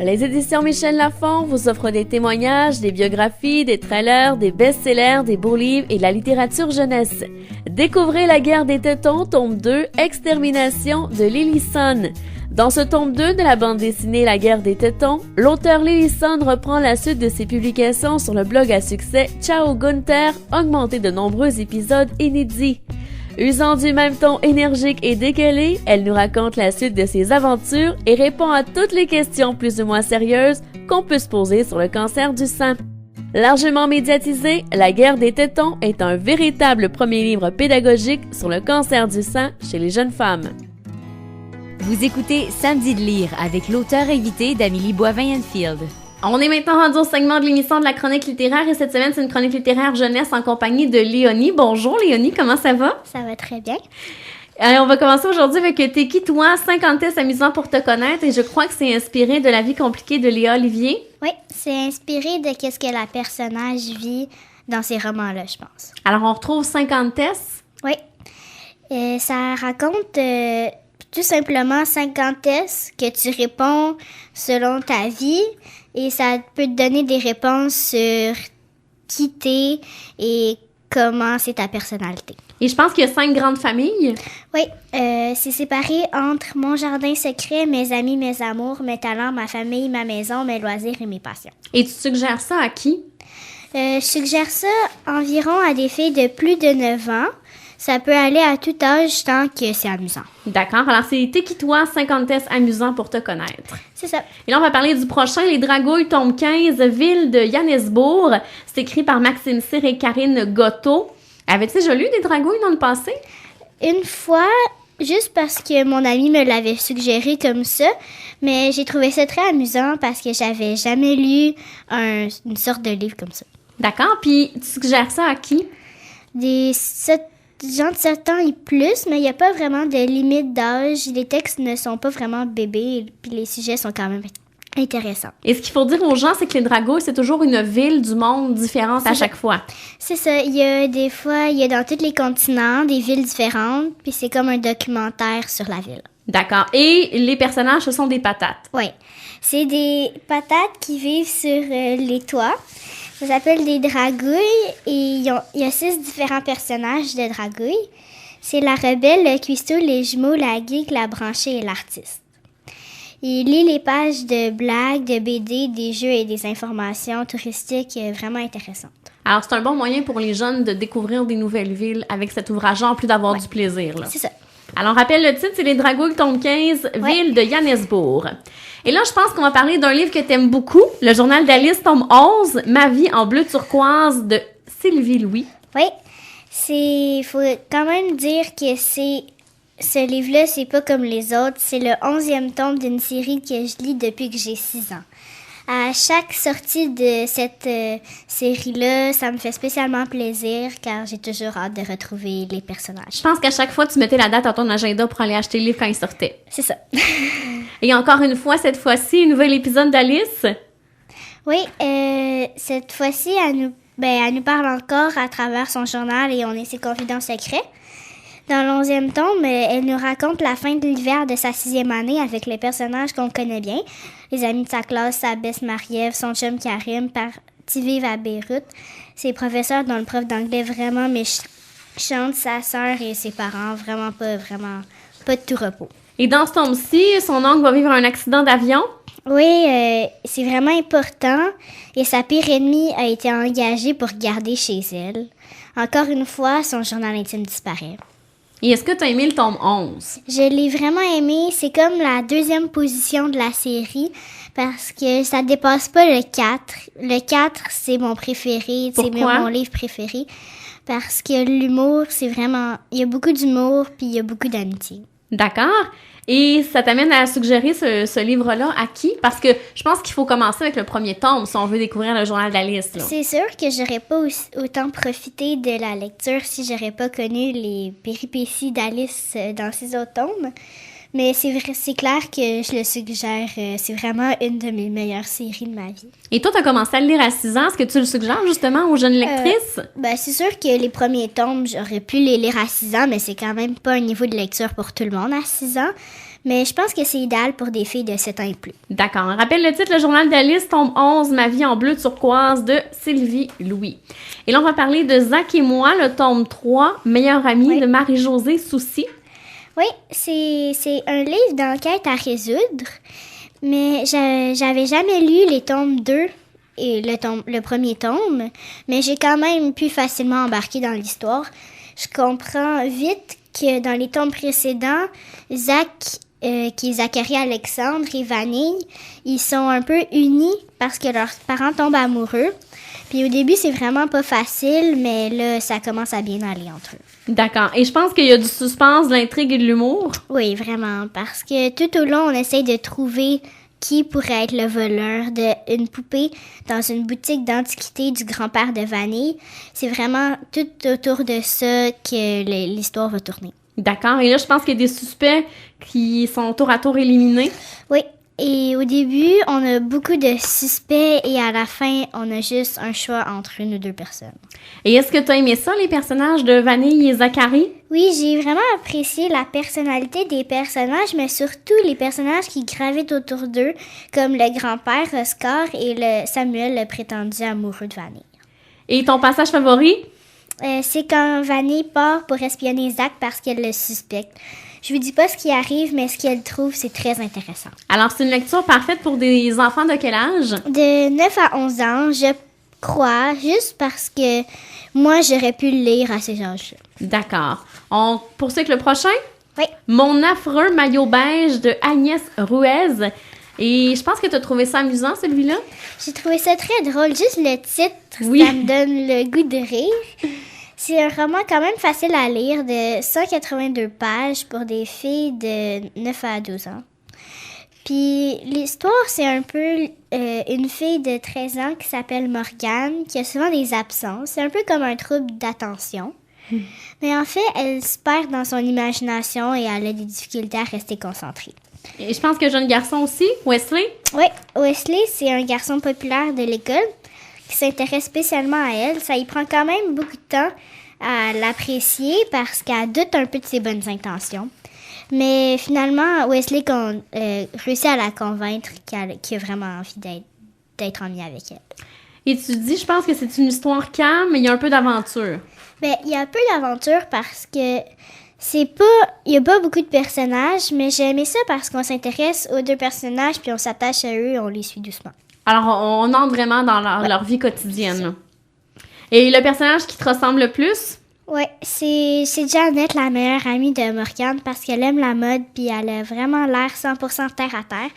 Les éditions Michel Lafon vous offrent des témoignages, des biographies, des trailers, des best-sellers, des beaux livres et de la littérature jeunesse. Découvrez La guerre des tétons, tome 2, Extermination de Lillison. Dans ce tome 2 de la bande dessinée La guerre des tétons, l'auteur Lillison reprend la suite de ses publications sur le blog à succès Ciao Gunther, augmenté de nombreux épisodes inédits. Usant du même ton énergique et décalé, elle nous raconte la suite de ses aventures et répond à toutes les questions plus ou moins sérieuses qu'on peut se poser sur le cancer du sein. Largement médiatisé, La guerre des tétons est un véritable premier livre pédagogique sur le cancer du sein chez les jeunes femmes. Vous écoutez Samedi de lire avec l'auteur invité d'Amélie Boivin-Enfield. On est maintenant rendu au segment de l'émission de la chronique littéraire et cette semaine, c'est une chronique littéraire jeunesse en compagnie de Léonie. Bonjour Léonie, comment ça va? Ça va très bien. Alors, on va commencer aujourd'hui avec T'es qui toi? 50 tests amusants pour te connaître et je crois que c'est inspiré de La vie compliquée de Léa Olivier. Oui, c'est inspiré de ce que la personnage vit dans ces romans-là, je pense. Alors, on retrouve 50 tests. Oui. Ça raconte tout simplement 50 tests que tu réponds selon ta vie et ça peut te donner des réponses sur qui t'es et comment c'est ta personnalité. Et je pense qu'il y a 5 grandes familles. Oui, c'est séparé entre mon jardin secret, mes amis, mes amours, mes talents, ma famille, ma maison, mes loisirs et mes passions. Et tu suggères ça à qui? Je suggère ça environ à des filles de plus de 9 ans. Ça peut aller à tout âge tant que c'est amusant. D'accord. Alors, c'est T'es qui toi? 50 tests amusants pour te connaître. C'est ça. Et là, on va parler du prochain, Les Dragouilles, tome 15, Ville de Johannesburg. C'est écrit par Maxime Cyr et Karine Gotto. Avais-tu déjà lu des dragouilles dans le passé? Une fois, juste parce que mon ami me l'avait suggéré comme ça, mais j'ai trouvé ça très amusant parce que j'avais jamais lu une sorte de livre comme ça. D'accord. Puis, tu suggères ça à qui? Des gens de 7 ans et plus, mais il n'y a pas vraiment de limite d'âge. Les textes ne sont pas vraiment bébés, puis les sujets sont quand même intéressants. Et ce qu'il faut dire aux gens, c'est que les dragouilles, c'est toujours une ville du monde différente à chaque fois. C'est ça. Il y a des fois, il y a dans tous les continents des villes différentes, puis c'est comme un documentaire sur la ville. D'accord. Et les personnages, ce sont des patates. Oui. C'est des patates qui vivent sur les toits. Ça s'appelle des dragouilles et il y a 6 différents personnages de dragouilles. C'est la rebelle, le cuistot, les jumeaux, la geek, la branchée et l'artiste. Il lit les pages de blagues, de BD, des jeux et des informations touristiques vraiment intéressantes. Alors, c'est un bon moyen pour les jeunes de découvrir des nouvelles villes avec cet ouvrage en plus d'avoir du plaisir. Là. C'est ça. Alors, rappelle le titre, c'est Les Dragouilles, tome 15, Ville de Johannesburg. Et là, je pense qu'on va parler d'un livre que t'aimes beaucoup, Le Journal d'Alice, tome 11, Ma vie en bleu turquoise de Sylvie Louis. Oui, faut quand même dire que ce livre-là, c'est pas comme les autres. C'est le 11e tome d'une série que je lis depuis que j'ai 6 ans. À chaque sortie de cette série-là, ça me fait spécialement plaisir car j'ai toujours hâte de retrouver les personnages. Je pense qu'à chaque fois, tu mettais la date à ton agenda pour aller acheter le livre quand il sortait. C'est ça. Et encore une fois, cette fois-ci, un nouvel épisode d'Alice. Oui, cette fois-ci, elle nous parle encore à travers son journal et on est ses confidents secrets. Dans le 11e tome, elle nous raconte la fin de l'hiver de sa 6e année avec les personnages qu'on connaît bien. Les amis de sa classe, sa best Marie-Ève, son chum Karim, parti vivre à Beyrouth. Ses professeurs, dont le prof d'anglais vraiment méchante, sa sœur et ses parents, vraiment pas de tout repos. Et dans ce tome-ci, son oncle va vivre un accident d'avion. Oui, c'est vraiment important. Et sa pire ennemie a été engagée pour garder chez elle. Encore une fois, son journal intime disparaît. Et est-ce que tu as aimé le tome 11? Je l'ai vraiment aimé. C'est comme la 2e position de la série parce que ça dépasse pas le 4. Le 4, c'est mon préféré. Pourquoi? C'est mon livre préféré. Parce que l'humour, c'est vraiment... Il y a beaucoup d'humour puis il y a beaucoup d'amitié. D'accord. Et ça t'amène à suggérer ce livre-là à qui? Parce que je pense qu'il faut commencer avec le premier tome si on veut découvrir le journal d'Alice. Là. C'est sûr que j'aurais pas autant profité de la lecture si j'aurais pas connu les péripéties d'Alice dans ses autres tomes. Mais c'est clair que je le suggère. C'est vraiment une de mes meilleures séries de ma vie. Et toi, tu as commencé à le lire à 6 ans. Est-ce que tu le suggères justement aux jeunes lectrices? C'est sûr que les premiers tomes, j'aurais pu les lire à 6 ans, mais c'est quand même pas un niveau de lecture pour tout le monde à 6 ans. mais je pense que c'est idéal pour des filles de 7 ans et plus. D'accord. Rappelle le titre, Le Journal d'Alice, tome 11, Ma vie en bleu turquoise de Sylvie Louis. Et là, on va parler de Zach et moi, le tome 3, Meilleure amie de Marie-Josée Soucy. Oui, c'est un livre d'enquête à résoudre, mais j'avais jamais lu les tomes 2 et le premier tome, mais j'ai quand même pu facilement embarquer dans l'histoire. Je comprends vite que dans les tomes précédents, Zach, qui est Zacharie Alexandre et Vanille, ils sont un peu unis parce que leurs parents tombent amoureux. Puis au début, c'est vraiment pas facile, mais là, ça commence à bien aller entre eux. D'accord. Et je pense qu'il y a du suspense, de l'intrigue et de l'humour. Oui, vraiment, parce que tout au long, on essaye de trouver qui pourrait être le voleur d'une poupée dans une boutique d'antiquité du grand-père de Vanille. C'est vraiment tout autour de ça que l'histoire va tourner. D'accord. Et là, je pense qu'il y a des suspects qui sont tour à tour éliminés. Oui. Et au début, on a beaucoup de suspects et à la fin, on a juste un choix entre une ou deux personnes. Et est-ce que tu as aimé ça, les personnages de Vanille et Zacharie? Oui, j'ai vraiment apprécié la personnalité des personnages, mais surtout les personnages qui gravitent autour d'eux, comme le grand-père Oscar et Samuel, le prétendu amoureux de Vanille. Et ton passage favori? C'est quand Vanille part pour espionner Zach parce qu'elle le suspecte. Je vous dis pas ce qui arrive, mais ce qu'elle trouve, c'est très intéressant. Alors, c'est une lecture parfaite pour des enfants de quel âge? De 9 à 11 ans, je crois, juste parce que moi, j'aurais pu le lire à ces âges-là. D'accord. On poursuit avec le prochain? Oui. Mon affreux maillot beige de Agnès Ruiz. Et je pense que tu as trouvé ça amusant, celui-là? J'ai trouvé ça très drôle. Juste le titre, oui. Ça me donne le goût de rire. C'est un roman quand même facile à lire de 182 pages pour des filles de 9 à 12 ans. Puis l'histoire, c'est un peu une fille de 13 ans qui s'appelle Morgane, qui a souvent des absences. C'est un peu comme un trouble d'attention. Mais en fait, elle se perd dans son imagination et elle a des difficultés à rester concentrée. Et je pense que jeune garçon aussi, Wesley? Oui, Wesley, c'est un garçon populaire de l'école qui s'intéresse spécialement à elle. Ça y prend quand même beaucoup de temps à l'apprécier parce qu'elle doute un peu de ses bonnes intentions. Mais finalement, Wesley réussit à la convaincre qu'il a vraiment envie d'être amie avec elle. Et tu dis, je pense que c'est une histoire calme, mais il y a un peu d'aventure. Bien, il y a un peu d'aventure parce que il y a pas beaucoup de personnages, mais j'ai aimé ça parce qu'on s'intéresse aux deux personnages puis on s'attache à eux et on les suit doucement. Alors, on entre vraiment dans leur vie quotidienne. Et le personnage qui te ressemble le plus? Oui, c'est Janet, la meilleure amie de Morgane, parce qu'elle aime la mode puis elle a vraiment l'air 100% terre à terre.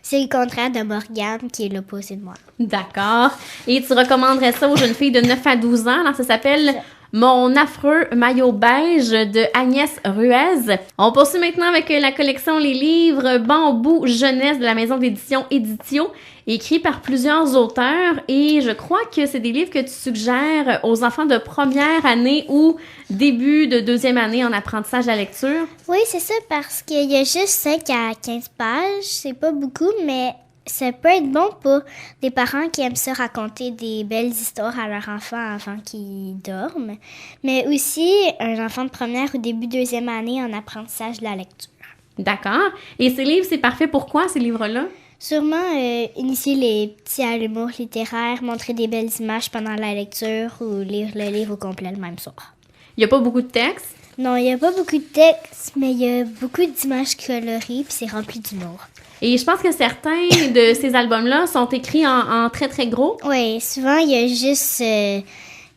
C'est le contraire de Morgane, qui est l'opposé de moi. D'accord. Et tu recommanderais ça aux jeunes filles de 9 à 12 ans. Alors, ça s'appelle Mon affreux maillot beige de Agnès Ruiz. On poursuit maintenant avec la collection Les livres Bambou Jeunesse de la maison d'édition Éditio, écrit par plusieurs auteurs. Et je crois que c'est des livres que tu suggères aux enfants de première année ou début de deuxième année en apprentissage à la lecture. Oui, c'est ça, parce qu'il y a juste 5 à 15 pages. C'est pas beaucoup, mais ça peut être bon pour des parents qui aiment ça raconter des belles histoires à leurs enfants avant qu'ils dorment, mais aussi un enfant de première ou début de deuxième année en apprentissage de la lecture. D'accord. Et ces livres, c'est parfait pour quoi, ces livres-là? Sûrement initier les petits à l'humour littéraire, montrer des belles images pendant la lecture ou lire le livre au complet le même soir. Il n'y a pas beaucoup de texte? Non, il n'y a pas beaucoup de texte, mais il y a beaucoup d'images colorées puis c'est rempli d'humour. Et je pense que certains de ces albums-là sont écrits en très, très gros. Oui, souvent, il y a juste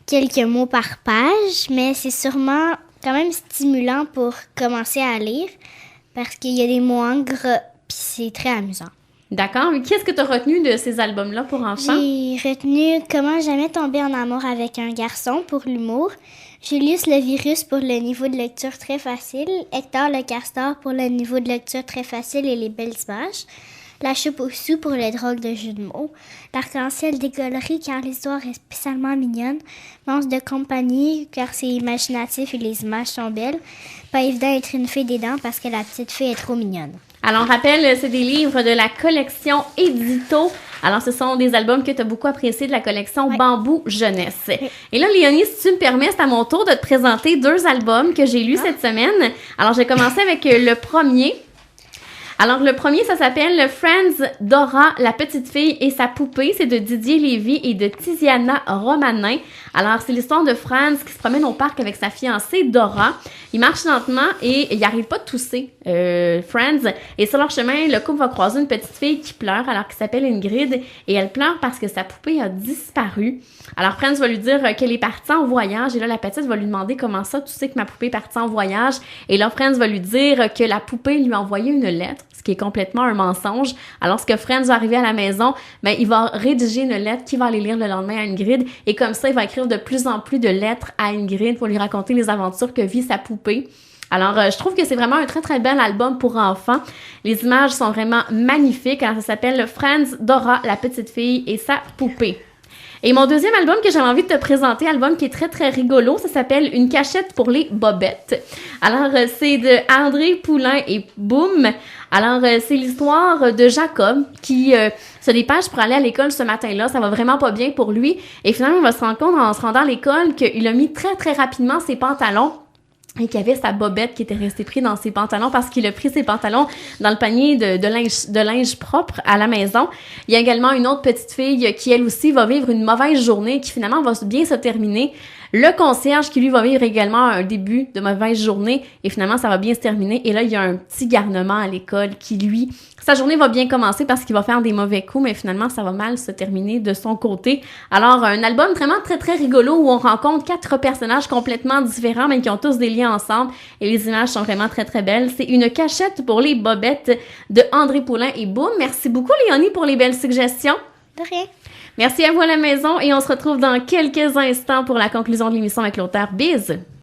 quelques mots par page, mais c'est sûrement quand même stimulant pour commencer à lire parce qu'il y a des mots en gras, puis c'est très amusant. D'accord. Mais qu'est-ce que tu as retenu de ces albums-là pour enfants? J'ai retenu Comment jamais tomber en amour avec un garçon pour l'humour, Julius le virus pour le niveau de lecture très facile, Hector le castor pour le niveau de lecture très facile et les belles images, La choupe au sou pour le drôle de jeu de mots, L'arc-en-ciel décoloré car l'histoire est spécialement mignonne, Monstre de compagnie car c'est imaginatif et les images sont belles, Pas évident d'être une fille des dents parce que la petite fille est trop mignonne. Alors, on rappelle, c'est des livres de la collection Édito. Alors, ce sont des albums que tu as beaucoup appréciés de la collection Bambou Jeunesse. Oui. Et là, Léonie, si tu me permets, c'est à mon tour de te présenter 2 albums que j'ai lus cette semaine. Alors, j'ai commencé avec le premier. Alors, le premier, ça s'appelle Friends, Dora, la petite fille et sa poupée. C'est de Didier Lévy et de Tiziana Romanin. Alors, c'est l'histoire de Franz qui se promène au parc avec sa fiancée Dora. Il marche lentement et il n'arrive pas de tousser, Franz. Et sur leur chemin, le couple va croiser une petite fille qui pleure, alors qu'elle s'appelle Ingrid. Et elle pleure parce que sa poupée a disparu. Alors, Franz va lui dire qu'elle est partie en voyage. Et là, la petite va lui demander comment ça, tu sais que ma poupée est partie en voyage. Et là, Franz va lui dire que la poupée lui a envoyé une lettre, ce qui est complètement un mensonge. Alors, lorsque Franz va arriver à la maison, ben, il va rédiger une lettre qu'il va aller lire le lendemain à Ingrid. Et comme ça, il va écrire de plus en plus de lettres à Ingrid pour lui raconter les aventures que vit sa poupée. Alors, je trouve que c'est vraiment un très, très bel album pour enfants. Les images sont vraiment magnifiques. Alors, ça s'appelle Friends, Dora, la petite fille et sa poupée. Et mon deuxième album que j'avais envie de te présenter, album qui est très, très rigolo, ça s'appelle Une cachette pour les bobettes. Alors, c'est de André Poulain et Boum. Alors, c'est l'histoire de Jacob qui se dépêche pour aller à l'école ce matin-là. Ça va vraiment pas bien pour lui. Et finalement, il va se rendre compte en se rendant à l'école qu'il a mis très, très rapidement ses pantalons et qu'il y avait sa bobette qui était restée prise dans ses pantalons parce qu'il a pris ses pantalons dans le panier de linge propre à la maison. Il y a également une autre petite fille qui, elle aussi, va vivre une mauvaise journée qui, finalement, va bien se terminer. Le concierge qui, lui, va vivre également un début de mauvaise journée et finalement, ça va bien se terminer. Et là, il y a un petit garnement à l'école qui, lui, sa journée va bien commencer parce qu'il va faire des mauvais coups, mais finalement, ça va mal se terminer de son côté. Alors, un album vraiment très, très rigolo où on rencontre 4 personnages complètement différents, mais qui ont tous des liens ensemble. Et les images sont vraiment très, très belles. C'est Une cachette pour les bobettes de André Poulain et Boum. Merci beaucoup, Léonie, pour les belles suggestions. De rien. Merci à vous à la maison et on se retrouve dans quelques instants pour la conclusion de l'émission avec l'auteur Biz.